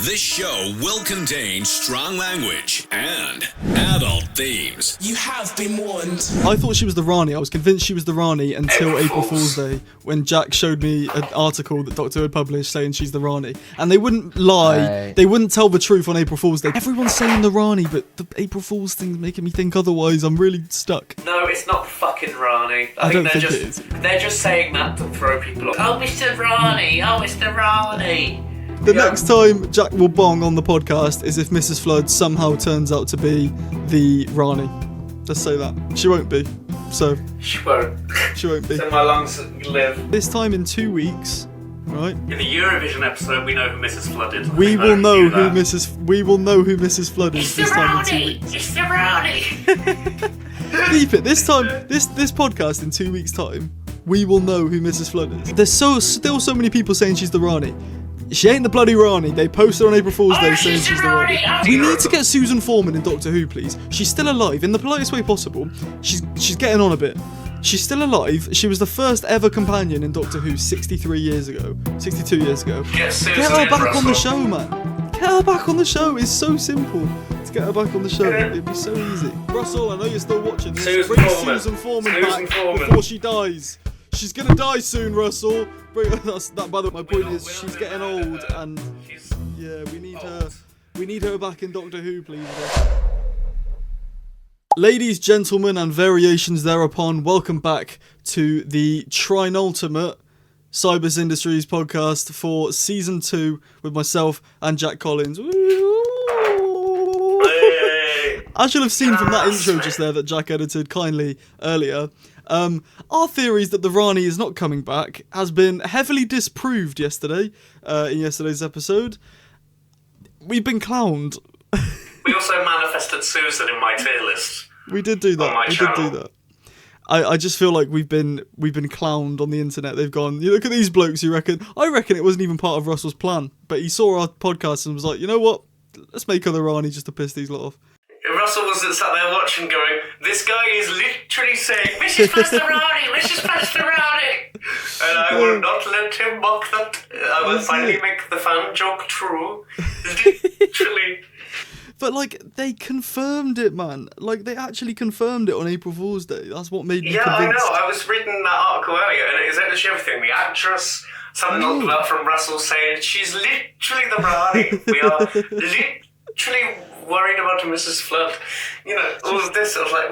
This show will contain strong language and adult themes. You have been warned. I thought she was the Rani. I was convinced she was the Rani until April Fool's Day, when Jack showed me an article that Doctor Who had published saying she's the Rani. And they wouldn't lie. They wouldn't tell the truth on April Fool's Day. Everyone's saying the Rani, but the April Fool's thing's making me think otherwise. I'm really stuck. No, it's not the fucking Rani. I don't think it is. They're just saying that to throw people off. Oh, Mr. Rani! Oh, it's the Rani! The next time Jack will bong on the podcast is if Mrs. Flood somehow turns out to be the Rani. Let's say that. She won't be. So. She won't. She won't be. So my lungs live. This time in 2 weeks, right? In the Eurovision episode, we know who Mrs. Flood is. We will know who Mrs. Flood is this time in 2 weeks. It's the Rani! Beep it. This time, this podcast in 2 weeks' time, we will know who Mrs. Flood is. There's still so many people saying she's the Rani. She ain't the bloody Rani. They posted on April Fool's Day saying she's the Rani. We need to get Susan Foreman in Doctor Who, please. She's still alive in the politest way possible. She's getting on a bit. She's still alive. She was the first ever companion in Doctor Who 62 years ago. Get her back on the show, man. Get her back on the show. It's so simple to get her back on the show. It'd be so easy. Russell, I know you're still watching this. Bring Susan Foreman back before she dies. She's gonna die soon, Russell. By the way, my point is she's getting old, and yeah, we need her. We need her back in Doctor Who, please. Ladies, gentlemen, and variations thereupon, welcome back to the Trinultimate Cybers Industries podcast for season 2 with myself and Jack Collins. As you'll have seen from that intro just there that Jack edited kindly earlier, our theories that the Rani is not coming back has been heavily disproved yesterday, in yesterday's episode. We've been clowned. We also manifested Susan in my tier list. We did do that. I just feel like we've been clowned on the internet. They've gone, you look at these blokes, I reckon it wasn't even part of Russell's plan, but he saw our podcast and was like, you know what, let's make her the Rani just to piss these lot off. Russell was sat there watching going, this guy is literally saying, Mrs. Pastorani, Mrs. Pastorani! And I will not let him mock that. I will finally make the fan joke true. Literally. But, they confirmed it, man. They actually confirmed it on April Fool's Day. That's what made me convinced. I know. I was reading that article earlier, and it is literally everything. The actress, something about from Russell saying, she's literally the Rani. We are literally worried about Mrs. Flood. All of this. I was like...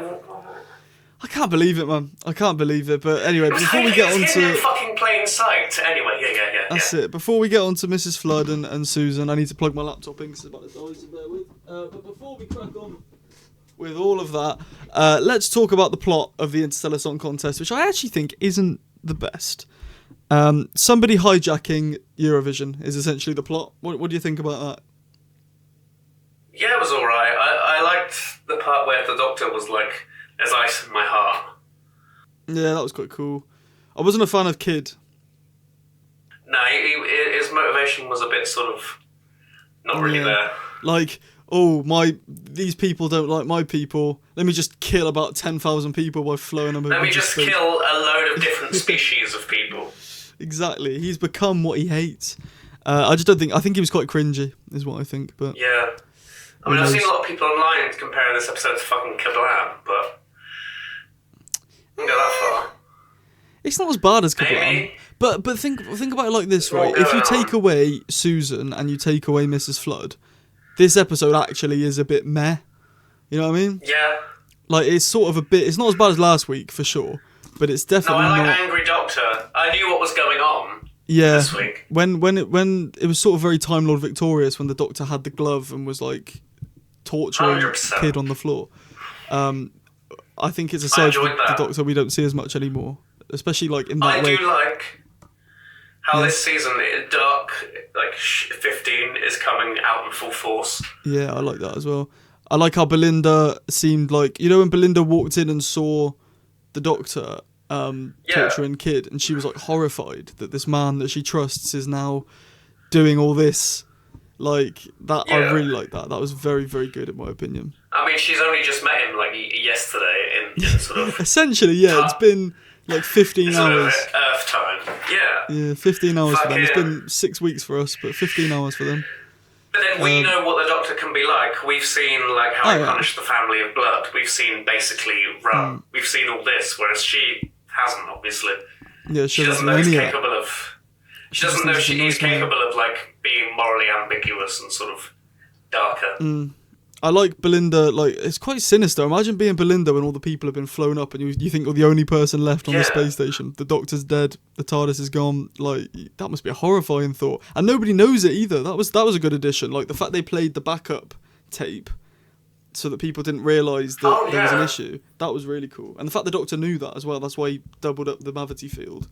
I can't believe it, man. I can't believe it. But anyway, before we get on to... in fucking plain sight. Anyway, yeah. That's it. Before we get on to Mrs. Flood and Susan, I need to plug my laptop in because it's about to die, so bear with. But before we crack on with all of that, let's talk about the plot of the Interstellar Song Contest, which I actually think isn't the best. Somebody hijacking Eurovision is essentially the plot. What do you think about that? Yeah, it was alright. I liked the part where the Doctor was like, there's ice in my heart. Yeah, that was quite cool. I wasn't a fan of Kid. No, his motivation was a bit sort of not really there. These people don't like my people. Let me just kill about 10,000 people by flowing them over. Let me just kill a load of different species of people. Exactly. He's become what he hates. I think he was quite cringy, is what I think. But yeah. I mean, I've seen a lot of people online comparing this episode to fucking Kablam, but I don't go that far. It's not as bad as Kablam. But think about it like this, right? If you take away Susan and you take away Mrs. Flood, this episode actually is a bit meh. You know what I mean? Yeah. It's sort of a bit... It's not as bad as last week, for sure. But it's definitely not... No, I like Angry Doctor. I knew what was going on. Yeah, this week. When it was sort of very Time Lord Victorious when the Doctor had the glove and was torturing 100%. a kid on the floor. I think it's a side of the Doctor we don't see as much anymore, especially in that way. I do like how this season, Dark 15 is coming out in full force. Yeah, I like that as well. I like how Belinda seemed when Belinda walked in and saw the Doctor torturing kid, and she was horrified that this man that she trusts is now doing all this that. I really like that. That was very, very good in my opinion. I mean, she's only just met him yesterday in sort of essentially, yeah. It's been 15 hours. Earth time, yeah. Yeah, 15 hours for them. It's been 6 weeks for us, but 15 hours for them. But then we know what the Doctor can be like. We've seen like how he punished the family of blood. We've seen basically run. We've seen all this, whereas she hasn't, obviously. Yeah, she doesn't know he's capable of. She doesn't know he's capable of like being morally ambiguous and sort of darker. I like Belinda, like, it's quite sinister. Imagine being Belinda when all the people have been flown up and you think you're the only person left on the space station. The Doctor's dead, the TARDIS is gone. Like, that must be a horrifying thought. And nobody knows it either. That was a good addition. Like, the fact they played the backup tape so that people didn't realise that there was an issue. That was really cool. And the fact the Doctor knew that as well, that's why he doubled up the Mavity field.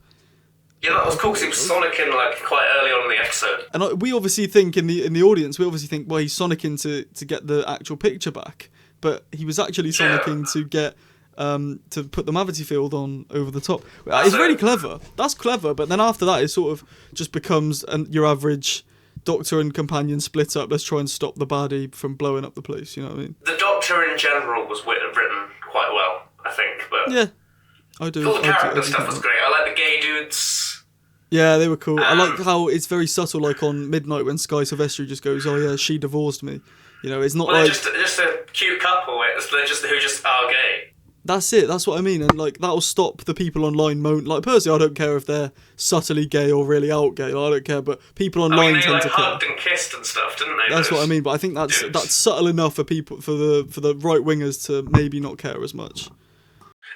Yeah, that was cool because he was sonicking like quite early on in the episode. And we obviously think in the audience, well, he's sonicking to get the actual picture back, but he was actually sonicking to get to put the Mavity field on over the top. It's really clever. That's clever. But then after that, it sort of just becomes your average Doctor and companion split up. Let's try and stop the baddie from blowing up the place. You know what I mean? The Doctor in general was written quite well, I think. But yeah, I do. All the character stuff was great. I like the gay dudes. Yeah, they were cool. I like how it's very subtle, like on Midnight when Sky Silvestri just goes, "Oh yeah, she divorced me." You know, it's not like they're just a cute couple. They're just who just are gay. That's it. That's what I mean, and like that'll stop the people online moan. Like personally, I don't care if they're subtly gay or really out gay. Like, I don't care, but people online they tend to care. Hugged and kissed and stuff, didn't they? That's what I mean. But I think that's subtle enough for people for the right wingers to maybe not care as much.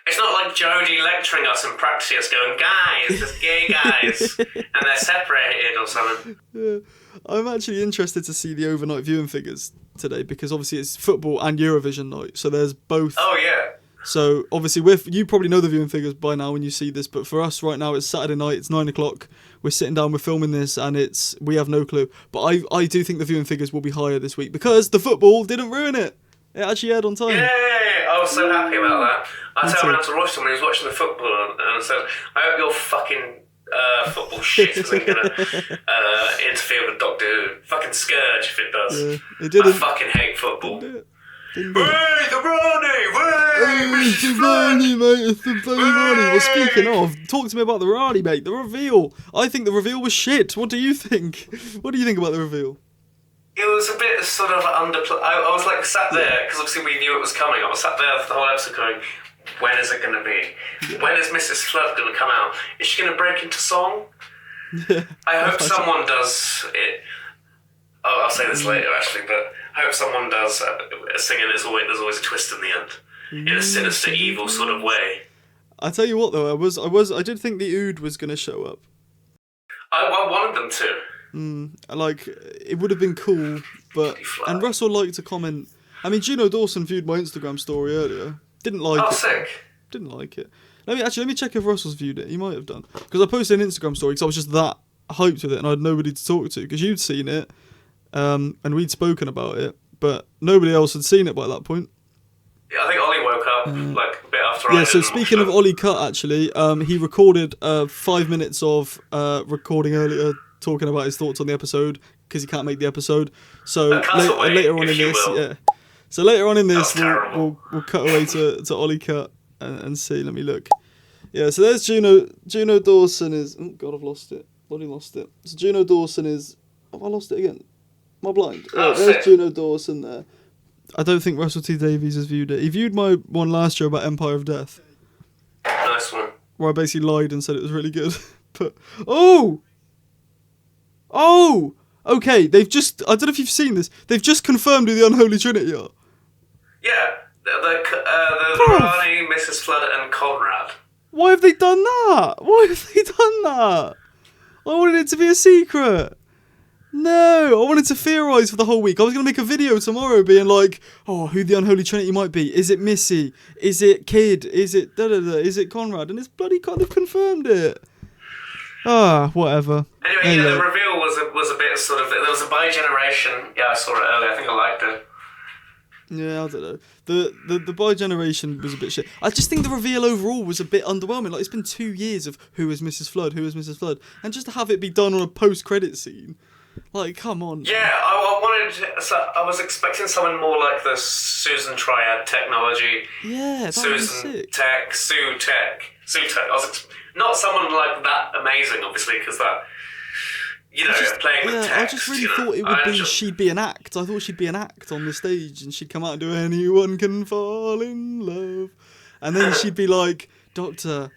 It's not like Jodie lecturing us in Praxeus going, guys, there's gay guys, and they're separated or something. Yeah. I'm actually interested to see the overnight viewing figures today because obviously it's football and Eurovision night, so there's both. Oh, yeah. So obviously you probably know the viewing figures by now when you see this, but for us right now it's Saturday night, it's 9 o'clock, we're sitting down, we're filming this, and we have no clue. But I do think the viewing figures will be higher this week because the football didn't ruin it. It actually aired on time. Yeah, I was so happy about that. I turned around to Russell when he was watching the football and I said, I hope your fucking football shit isn't going to interfere with Doctor Who. Fucking scourge if it does. Yeah, it didn't. I fucking hate football. Didn't Hey, the Rani! Hey, Mrs. Rani, mate, it's the bloody Rani. Well, speaking of, talk to me about the Rani, mate. The reveal. I think the reveal was shit. What do you think? What do you think about the reveal? It was a bit sort of underplayed. I was like sat there, because obviously we knew it was coming. I was sat there for the whole episode going, when is it going to be? Yeah. When is Mrs. Flood going to come out? Is she going to break into song? Yeah. I hope someone does it. Oh, I'll say this later actually, but I hope someone does singing there's always a twist in the end. In a sinister, evil sort of way. I tell you what though, I did think the Ood was going to show up. I wanted them to. Like, it would have been cool, but... And Russell liked to comment... I mean, Juno Dawson viewed my Instagram story earlier. Didn't like it. Sick. Didn't like it. Let me check if Russell's viewed it. He might have done. Because I posted an Instagram story because I was just that hyped with it and I had nobody to talk to. Because you'd seen it, and we'd spoken about it, but nobody else had seen it by that point. Yeah, I think Ollie woke up, like, a bit after I did. Yeah, so speaking of Ollie Cut, actually, he recorded 5 minutes of recording earlier, talking about his thoughts on the episode because he can't make the episode. So later on in this, So later on in this, we'll cut away to Ollie Cut and see. Let me look. Yeah, so there's Juno Dawson is. Oh God, I've lost it. Bloody lost it. So Juno Dawson is. Have I lost it again? Am I blind? There's Juno Dawson there. I don't think Russell T Davies has viewed it. He viewed my one last year about Empire of Death. Nice one. Where I basically lied and said it was really good. But okay, they've just, I don't know if you've seen this, they've just confirmed who the Unholy Trinity are. Yeah, the Rani, Mrs. Flood and Conrad. Why have they done that? I wanted it to be a secret. No, I wanted to theorise for the whole week. I was going to make a video tomorrow being like, who the Unholy Trinity might be. Is it Missy? Is it Kid? Is it da-da-da? Is it Conrad? And it's bloody they've confirmed it. Whatever. Anyway, the reveal was a bit sort of... There was a bi-generation. Yeah, I saw it earlier. I think I liked it. Yeah, I don't know. The bi-generation was a bit shit. I just think the reveal overall was a bit underwhelming. Like, it's been 2 years of who is Mrs. Flood, and just to have it be done on a post-credit scene. Like, come on. Yeah, I was expecting someone more like the Susan Triad technology. Yeah, that Susan was sick. Sue Tech. Not someone like that amazing, obviously, because that, playing with text. I just really thought it would be she'd be an act. I thought she'd be an act on the stage, and she'd come out and do "Anyone Can Fall in Love," and then she'd be like, "Doctor,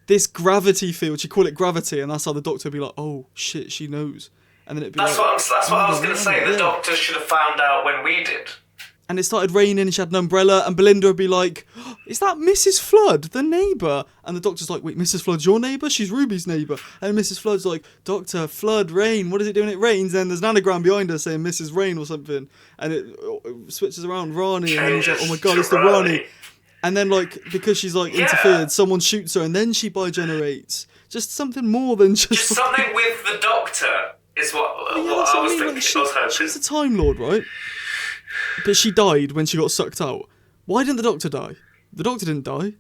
this gravity field." She'd call it gravity, and that's how the doctor would be like, "Oh shit, she knows." And then it'd be that's what I was going to say. The doctor should have found out when we did. And it started raining, and she had an umbrella, and Belinda would be like, oh, "Is that Mrs. Flood, the neighbour?" And the doctor's like, "Wait, Mrs. Flood's your neighbour? She's Ruby's neighbour." And Mrs. Flood's like, "Doctor, flood, rain, what does it do when it rains?" And there's an anagram behind her saying Mrs. Rain or something. And it switches around, Rani, and then he's like, "Oh my god, it's the Rani." And then, like, because she's, like, interfered, someone shoots her, and then she bi-generates. Just something more than just... Just something with the doctor is what I was thinking. Like, she's a Time Lord, right? But she died when she got sucked out. Why didn't the doctor die? The doctor didn't die.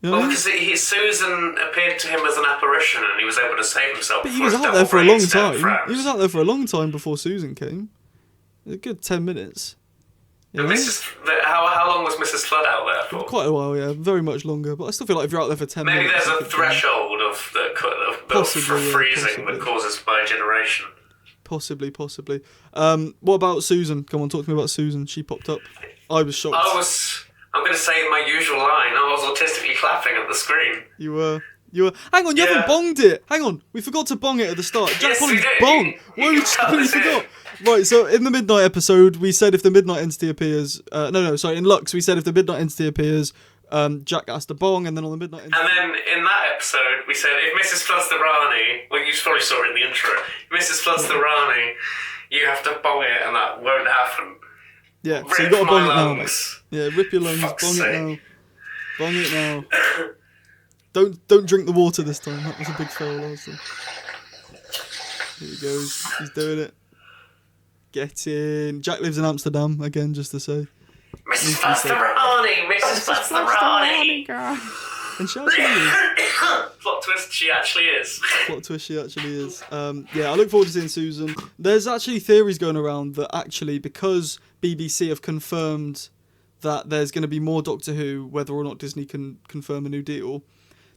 You know because Susan appeared to him as an apparition, and he was able to save himself. But he was out there for a long time. He was out there for a long time before Susan came. A good 10 minutes. How long was Mrs. Flood out there for? Quite a while, yeah. Very much longer. But I still feel like if you're out there for 10 minutes... Maybe there's a threshold of freezing that causes bi-generation. Possibly. What about Susan? Come on, talk to me about Susan. She popped up. I was shocked. I'm going to say my usual line. I was autistically clapping at the screen. You were. Hang on, you haven't bonged it. Hang on, we forgot to bong it at the start. Jack Polly's bong. Why we just completely forgot? Right, so in the Midnight episode, we said if the Midnight Entity appears... in Lux, we said if the Midnight Entity appears, Jack has to bong, and then on the Midnight Entity... And then in that episode, we said if Mrs. Flood's the Rani... Well, you probably saw it in the intro. If Mrs. Flood's the Rani, you have to bong it, and that won't happen. Yeah, so you got to bong it now, mate. Yeah, rip your lungs, bong it now. Don't drink the water this time. That was a big fail last time. Here he goes. He's doing it. Get in. Jack lives in Amsterdam again, just to say. Mrs. Fasterani. Mrs. Fasterani. And she actually is. Plot twist. She actually is. Yeah, I look forward to seeing Susan. There's actually theories going around that actually because BBC have confirmed that there's going to be more Doctor Who, whether or not Disney can confirm a new deal.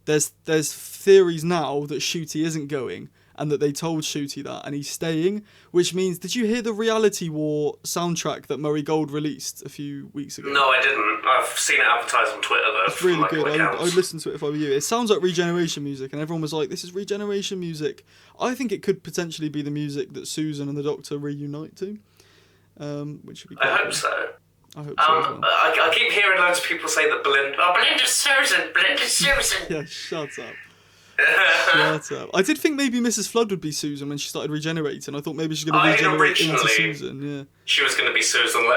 There's theories now that Ncuti isn't going, and that they told Ncuti that, and he's staying, which means, did you hear the Reality War soundtrack that Murray Gold released a few weeks ago? No, I didn't. I've seen it advertised on Twitter, though. It's really good. I'd listen to it if I were you. It sounds like Regeneration music, and everyone was like, this is Regeneration music. I think it could potentially be the music that Susan and the Doctor reunite to, which would be quite cool. So. I hope so as well. I keep hearing loads of people say that Belinda's Susan. Yeah, shut up. Shut up. I did think maybe Mrs. Flood would be Susan when she started regenerating. I thought maybe she's going to regenerate into Susan. Yeah. She was going to be Susan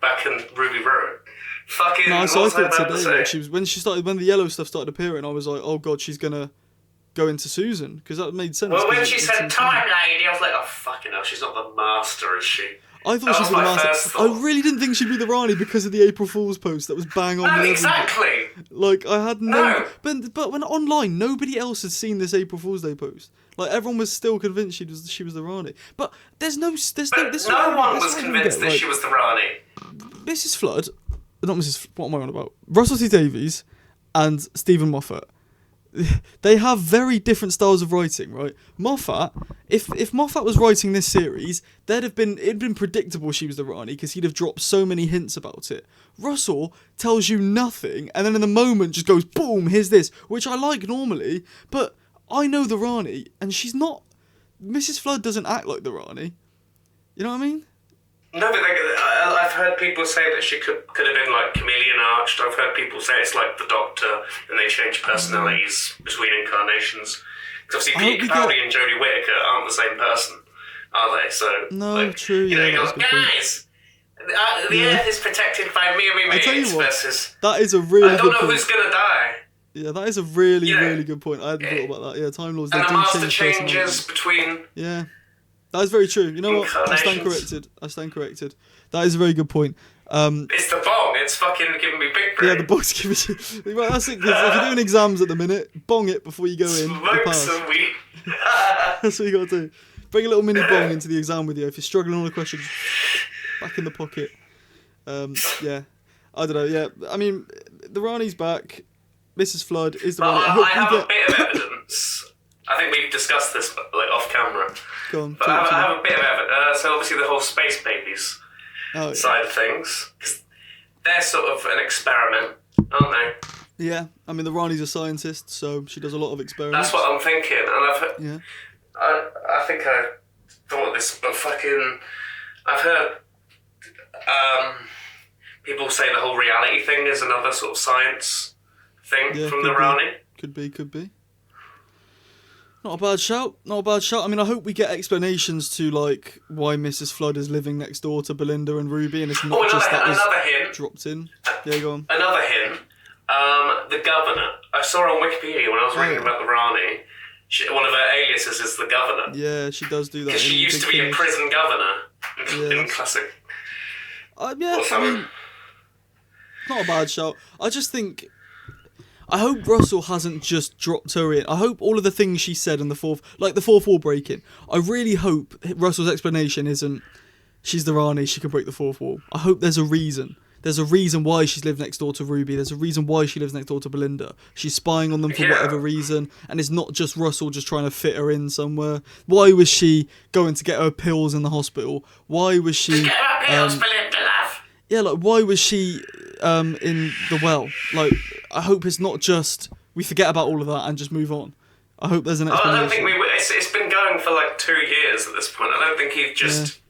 back in Ruby Road. Fucking. No, so I thought today like, she was when the yellow stuff started appearing. I was like, oh god, she's gonna go into Susan because that made sense. Well, when she said "time lady," I was like, oh fucking hell, she's not the master, is she? I thought she'd be the master. I really didn't think she'd be the Rani because of the April Fool's post that was bang on. No, exactly. Like I had no. But when online, nobody else had seen this April Fool's Day post. Like everyone was still convinced she was the Rani. But no one was convinced that she was the Rani. Mrs. Flood, not Mrs. What am I on about? Russell T Davies and Stephen Moffat. They have very different styles of writing, right? Moffat, if Moffat was writing this series, it'd been predictable she was the Rani because he'd have dropped so many hints about it. Russell tells you nothing, and then in the moment just goes, boom, here's this, which I like normally, but I know the Rani, and she's not... Mrs. Flood doesn't act like the Rani. You know what I mean? No, but I've heard people say that she could have been like chameleon arched. I've heard people say it's like the Doctor, and they change personalities between incarnations. Because obviously Pete Capaldi and Jodie Whittaker aren't the same person, are they? So no, true. You know, guys, the Earth is protected by me. I tell you what, versus, that is a really. I don't know who's gonna die. Yeah, that is a really good point. I hadn't thought about that. Yeah, Time Lords. And they the do master change changes between. Yeah. That is very true. You know what? I stand corrected. That is a very good point. It's the bong. It's fucking giving me big brain. Yeah, the bong's giving you... Well, that's it. Because if you're doing exams at the minute, bong it before you go in. Smoke some weed. That's what you got to do. Bring a little mini bong into the exam with you. If you're struggling on a question, back in the pocket. Yeah. I don't know. Yeah. I mean, the Rani's back. Mrs. Flood is the Rani. I have a bit of evidence I think we've discussed this like off camera. Go on. But I have a bit of evidence. So obviously the whole space babies side of things, 'cause they're sort of an experiment, aren't they? Yeah, I mean the Rani's a scientist, so she does a lot of experiments. That's what I'm thinking, and Yeah. I think I thought this, but I've heard people say the whole reality thing is another sort of science thing from the Rani. Could be. Not a bad shout. I mean, I hope we get explanations to like why Mrs. Flood is living next door to Belinda and Ruby, and it's not just that another hint dropped in. Yeah, go on. Another hint. The governor. I saw on Wikipedia when I was reading about the Rani. One of her aliases is the governor. Yeah, she does do that. Because she used to be a prison governor in classic. I mean, not a bad shout. I just think, I hope Russell hasn't just dropped her in. I hope all of the things she said in the fourth wall breaking, I really hope Russell's explanation isn't, she's the Rani, she can break the fourth wall. I hope there's a reason. There's a reason why she's lived next door to Ruby. There's a reason why she lives next door to Belinda. She's spying on them for whatever reason. And it's not just Russell just trying to fit her in somewhere. Why was she going to get her pills in the hospital? Why was she... Get her pills, Belinda, love. Yeah, like, why was she in the well? Like, I hope it's not just... We forget about all of that and just move on. I hope there's an explanation. I don't think it's been going for like 2 years at this point. I don't think he'd just... Yeah.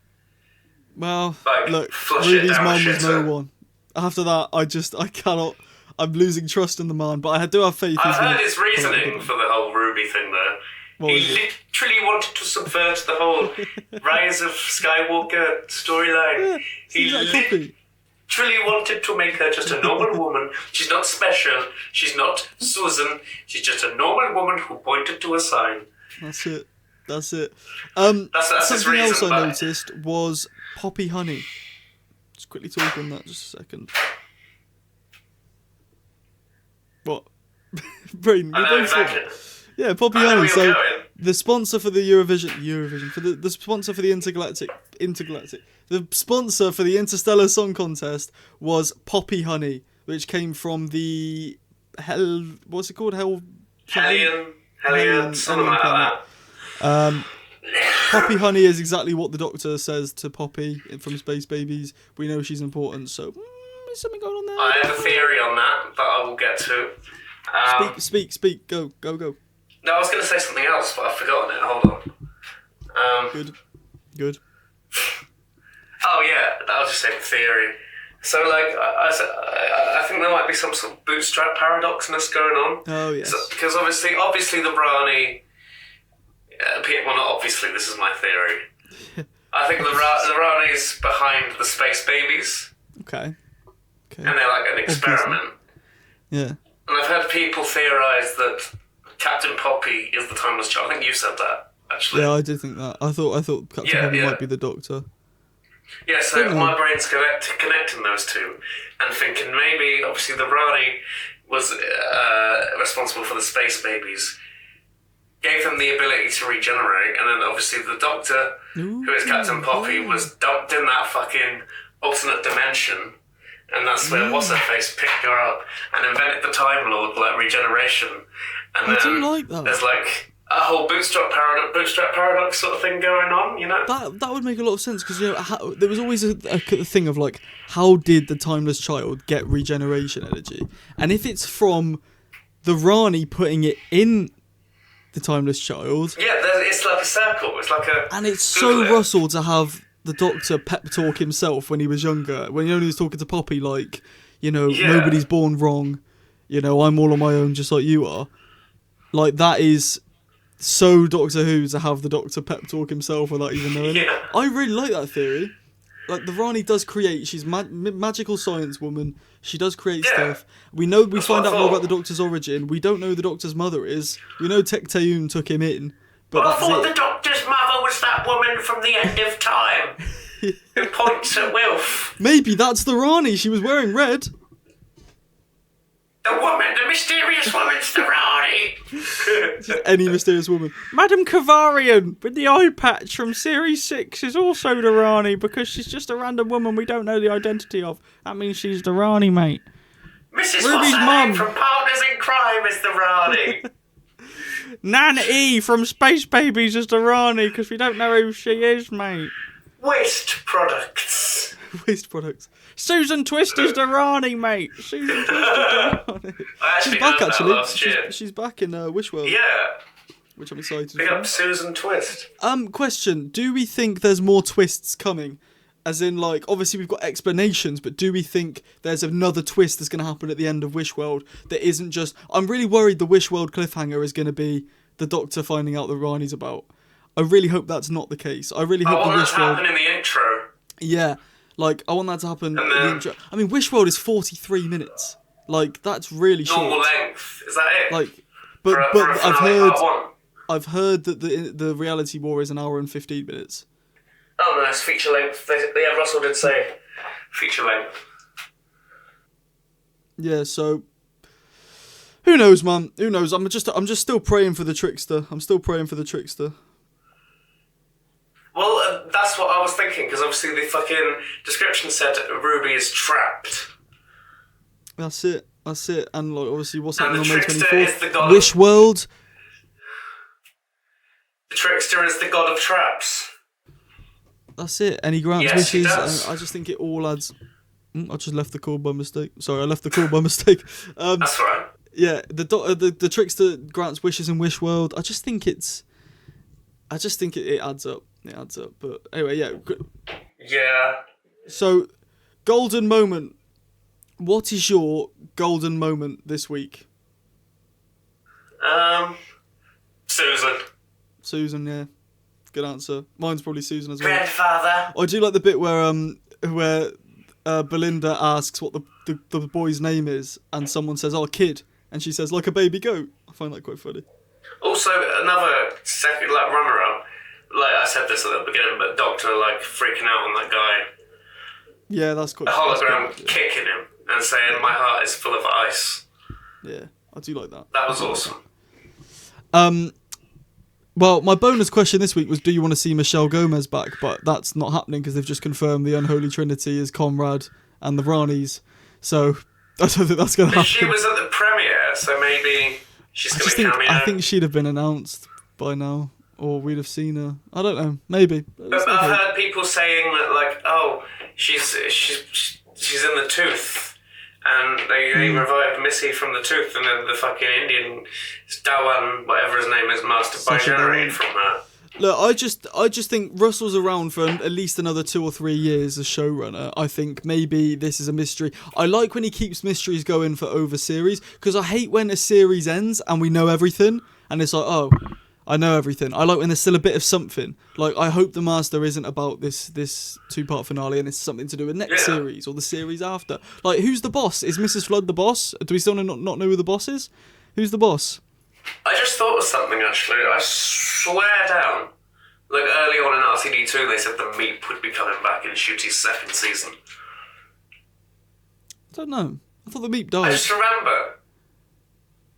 Well, like, look, flush Ruby's it down mum the was no shitter. one. After that, I cannot. I'm losing trust in the man, but I do have faith. I've heard his reasoning for the whole Ruby thing, though. He literally wanted to subvert the whole Rise of Skywalker storyline. He literally wanted to make her just a normal woman. She's not special. She's not Susan. She's just a normal woman who pointed to a sign. That's it. That's his something reason, else I noticed was Poppy Honey. Just quickly talk on that just a second. What? Brain, we both saw it. Yeah, Poppy Honey. So the sponsor for the Eurovision for the sponsor for the intergalactic, the sponsor for the Interstellar Song Contest was Poppy Honey, which came from the what's it called? Hellion, something like that. Poppy Honey is exactly what the Doctor says to Poppy from Space Babies. We know she's important, so there's something going on there. I have a theory on that I will get to. Speak. Go. No, I was going to say something else, but I've forgotten it. Hold on. Good. Oh yeah, I was just saying theory. So like, I think there might be some sort of bootstrap paradoxness going on. Oh yes. So, because obviously the Rani. Well, not obviously. This is my theory. I think the Rani's behind the space babies. Okay. And they're like an experiment. Obviously. Yeah. And I've heard people theorise that Captain Poppy is the timeless child. I think you said that, actually. Yeah, I did think that. I thought Captain Poppy might be the Doctor. Yeah, so my brain's connecting those two and thinking maybe, obviously, the Rani was responsible for the space babies, gave them the ability to regenerate, and then obviously the Doctor, who is Captain Poppy, was dumped in that fucking alternate dimension, and that's where What's-Her-Face picked her up and invented the Time Lord, like regeneration. And I do like that. There's like a whole bootstrap paradox sort of thing going on, you know? That would make a lot of sense, because there was always a thing of like, how did the timeless child get regeneration energy? And if it's from the Rani putting it in the timeless child, it's like a circle. It's like a, and it's so Russell to have the Doctor pep talk himself when he was younger, when he only was talking to Poppy, like, nobody's born wrong, I'm all on my own just like you are. Like, that is so Doctor Who to have the Doctor pep talk himself without even knowing it. I really like that theory. Like, the Rani does create, she's magical science woman, she does create stuff. We find out more about the Doctor's origin. We don't know who the Doctor's mother is. We know Tecteun took him in, but I thought the Doctor's mother was that woman from the end of time who points at Wilf. Maybe that's the Rani, she was wearing red. The mysterious woman's the Rani. Just any mysterious woman. Madame Kavarian with the eye patch from Series 6 is also the Rani, because she's just a random woman we don't know the identity of. That means she's the Rani, mate. Mrs. Ruby's mum from Partners in Crime is the Rani. Nan E from Space Babies is the Rani because we don't know who she is, mate. Waste products. Waste products. Susan Twist is the Rani, mate. Susan Twist is the Rani. She's back, actually. She's back in Wishworld. Yeah. Which I'm excited Big for. up Susan Twist. Question. Do we think there's more twists coming? As in, like, obviously we've got explanations, but do we think there's another twist that's going to happen at the end of Wishworld that isn't just... I'm really worried the Wishworld cliffhanger is going to be the Doctor finding out that Rani's about. I really hope that's not the case. I really hope I want the that to happen in the intro. Yeah, like, I want that to happen in the intro. I mean, Wishworld is 43 minutes. Like, that's really short. Normal length. Is that it? Like, but I've heard that the reality war is an hour and 15 minutes. Oh no, it's feature length. Yeah, Russell did say feature length. Yeah, so who knows, man? Who knows? I'm just still praying for the trickster. I'm still praying for the trickster. Well, that's what I was thinking, because obviously the fucking description said Ruby is trapped. That's it. And like, obviously, what's happening on May trickster 24th? is the god Wishworld. The trickster is the god of traps. That's it. And he grants Yes, he wishes. does. And I just think it all adds... I just left the call by mistake. Sorry, I left the call by mistake. That's right. Yeah, the trickster grants wishes in Wishworld. I just think it adds up. It adds up. But anyway, yeah. Yeah. So, golden moment. What is your golden moment this week? Susan, yeah. Good answer. Mine's probably Susan as well. Grandfather. I do like the bit where Belinda asks what the boy's name is, and someone says, "Oh, kid," and she says, "Like a baby goat." I find that quite funny. Also, another second runner-up. Like I said this at the beginning, but Doctor freaking out on that guy. Yeah, that's quite. A hologram kicking him and saying, "My heart is full of ice." Yeah, I do like that. That was awesome. Well, my bonus question this week was, do you want to see Michelle Gomez back? But that's not happening because they've just confirmed the Unholy Trinity is Conrad and the Ranis. So I don't think that's going to happen. She was at the premiere, so maybe she's going to cameo. I think she'd have been announced by now, or we'd have seen her. I don't know. Maybe. But I've heard people saying that, oh, she's in the tooth. And they revived Missy from the tooth, and then the fucking Indian Dawan, whatever his name is, master by generated from her. Look, I just think Russell's around for at least another 2 or 3 years as showrunner. I think maybe this is a mystery. I like when he keeps mysteries going for over series, because I hate when a series ends and we know everything, and it's like, oh, I know everything. I like when there's still a bit of something. Like, I hope the Master isn't about this 2-part finale and it's something to do with next series or the series after. Like, who's the boss? Is Mrs. Flood the boss? Do we still not know who the boss is? Who's the boss? I just thought of something, actually. I swear down. Early on in RTD2, they said the Meep would be coming back in Ncuti's second season. I don't know. I thought the Meep died. I just remember.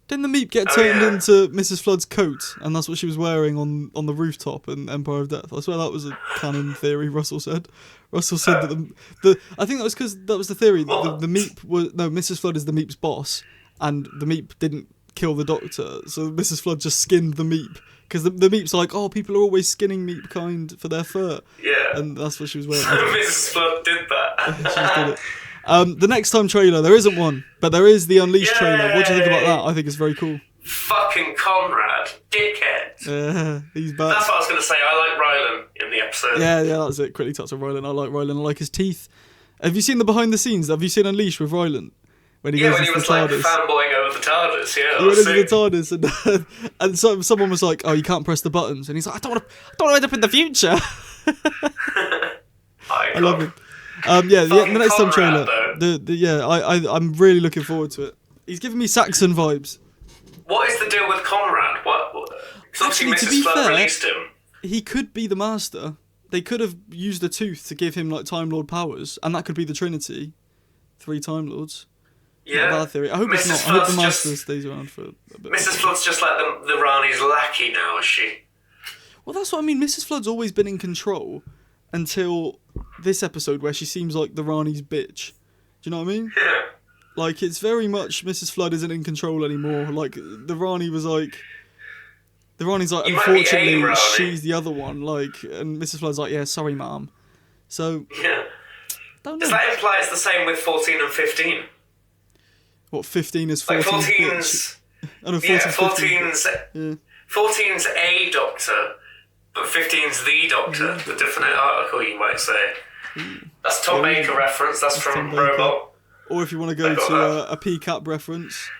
Didn't the Meep get turned into Mrs. Flood's coat, and that's what she was wearing on the rooftop in Empire of Death? I swear that was a canon theory. Russell said that the I think that was because that was the theory. The Meep was Mrs. Flood is the Meep's boss, and the Meep didn't kill the Doctor, so Mrs. Flood just skinned the Meep because the Meep's like, oh, people are always skinning Meep kind for their fur. Yeah, and that's what she was wearing. Mrs. Flood did that. She just did it. The next time trailer, there isn't one, but there is the Unleashed trailer. What do you think about that? I think it's very cool. Fucking Conrad, dickhead. Yeah, he's back. That's what I was going to say. I like Rylan in the episode. Yeah, that's it. Quickly touch on Rylan. I like Rylan. I like his teeth. Have you seen the behind the scenes? Have you seen Unleashed with Rylan? When he goes into the TARDIS. Fanboying over the TARDIS, yeah. He went into the TARDIS and someone was like, oh, you can't press the buttons. And he's like, I don't want to end up in the future. I love him. The next time trailer. I'm really looking forward to it. He's giving me Saxon vibes. What is the deal with Conrad? Actually, to be fair, released him. He could be the Master. They could have used the tooth to give him Time Lord powers, and that could be the Trinity, 3 Time Lords. Yeah, not a bad theory. I hope it's not. I hope the Master stays around for a bit. Mrs. Flood's just like the Rani's lackey now, is she? Well, that's what I mean. Mrs. Flood's always been in control until this episode where she seems like the Rani's bitch. Do you know what I mean? Yeah. It's very much Mrs. Flood isn't in control anymore. The Rani was The Rani's like, You might be unfortunately, Rani. she's the other one. Like, and Mrs. Flood's like, yeah, sorry, ma'am. So, Yeah. don't know. Does that imply it's the same with 14 and 15? What, 15 is 14? Like 14's... Oh, no, 14's Yeah, 15. 14's... Yeah. 14's a doctor, but 15's the doctor. The definite article, you might say. That's Tom Baker reference. That's from Tom Baker. Robot. Or if you want to go to a PCAP reference,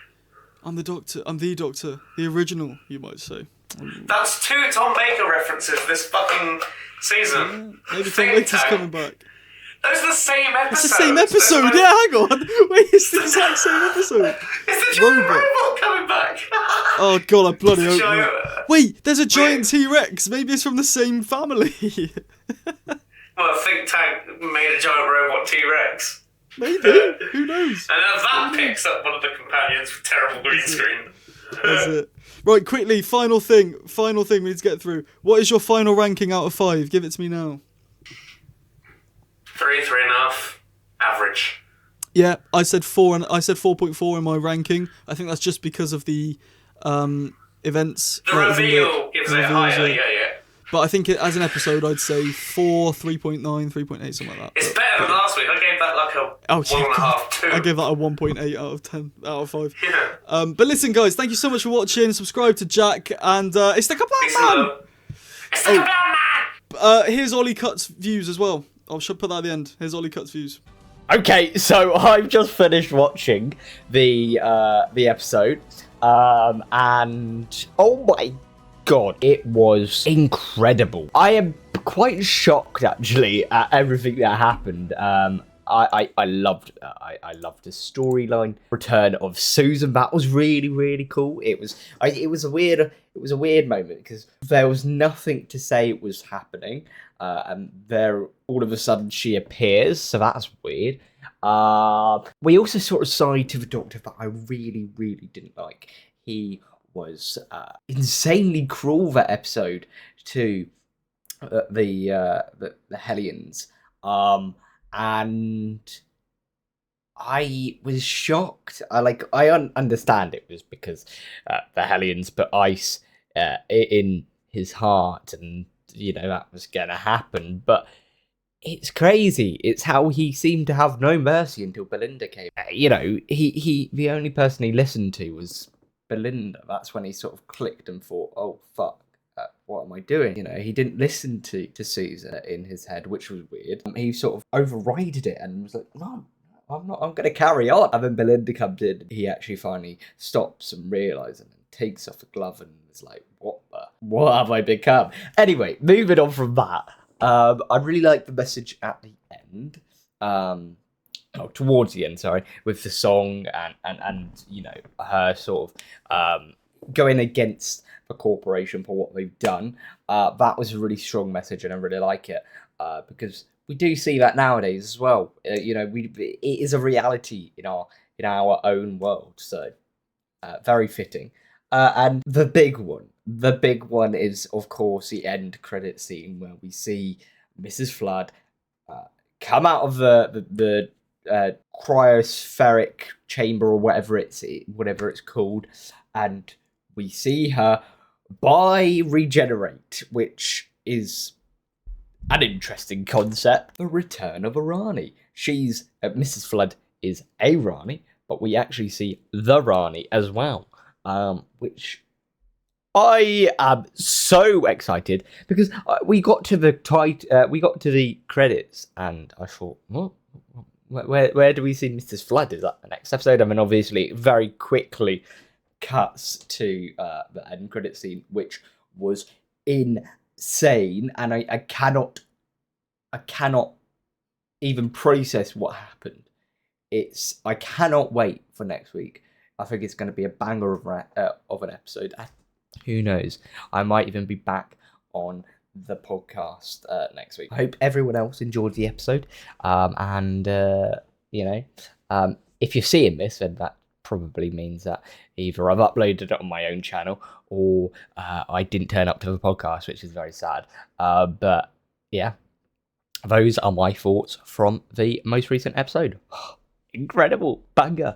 I'm the doctor, the original, you might say. That's 2 Tom Baker references this fucking season. Yeah, maybe Tom Think Baker's tank. coming back. Those are the same episodes. It's the same episode, yeah, hang on. Wait, it's the exact same episode. Is the giant robot coming back? Oh god, I bloody hope giant- not. Wait, there's a giant T-Rex. Maybe it's from the same family. Well, Think Tank made a giant robot T-Rex. Maybe. Who knows? And then that picks up one of the companions with terrible green screen. That's it. Right, quickly, final thing we need to get through. What is your final ranking out of 5? Give it to me now. 3.5. Average. Yeah, I said 4 and I said 4.4 in my ranking. I think that's just because of the events. The reveal gives it higher, yeah. But I think as an episode, I'd say 4, 3.9, 3.8, something like that. It's better than last week. I gave that like a 1.5, 2. I gave that a 1.8 out of 10, out of 5. Yeah. But listen, guys, thank you so much for watching. Subscribe to Jack, and it's the Kablam Man! It's the Kablam Man! Here's Ollie Cut's views as well. I should put that at the end. Here's Ollie Cut's views. Okay, so I've just finished watching the episode, and oh my god, it was incredible. I am quite shocked actually at everything that happened. I loved the storyline. Return of Susan, that was really cool. It was a weird moment because there was nothing to say it was happening, and there all of a sudden she appears, so that's weird. We also saw a side to the Doctor that I really didn't like. He was insanely cruel that episode to the Hellions, and I was shocked. I understand it was because the Hellions put ice in his heart, and that was gonna happen. But it's crazy. It's how he seemed to have no mercy until Belinda came. He the only person he listened to was Belinda. That's when he sort of clicked and thought, oh fuck, what am I doing? He didn't listen to Susan in his head, which was weird. He sort of overrided it and was like, no, I'm not, I'm going to carry on. And then Belinda comes in, he actually finally stops and realises and takes off a glove and is like, what have I become? Anyway, moving on from that, I really like the message at the end. Towards the end, sorry, with the song and her sort of going against the corporation for what they've done. That was a really strong message, and I really like it because we do see that nowadays as well. It is a reality in our own world. So very fitting. And the big one is of course the end credit scene where we see Mrs. Flood come out of the cryospheric chamber or whatever it's called, and we see her regenerate, which is an interesting concept. The return of a Rani. She's Mrs. Flood is a Rani, but we actually see the Rani as well, which I am so excited because we got to the credits and I thought, what? Where do we see Mrs. Flood? Is that the next episode? I mean, obviously, very quickly cuts to the end credit scene, which was insane, and I cannot even process what happened. I cannot wait for next week. I think it's going to be a banger of an episode. Who knows? I might even be back on the podcast next week. I hope everyone else enjoyed the episode, and if you're seeing this, then that probably means that either I've uploaded it on my own channel or I didn't turn up to the podcast, which is very sad. But yeah, those are my thoughts from the most recent episode. Incredible banger.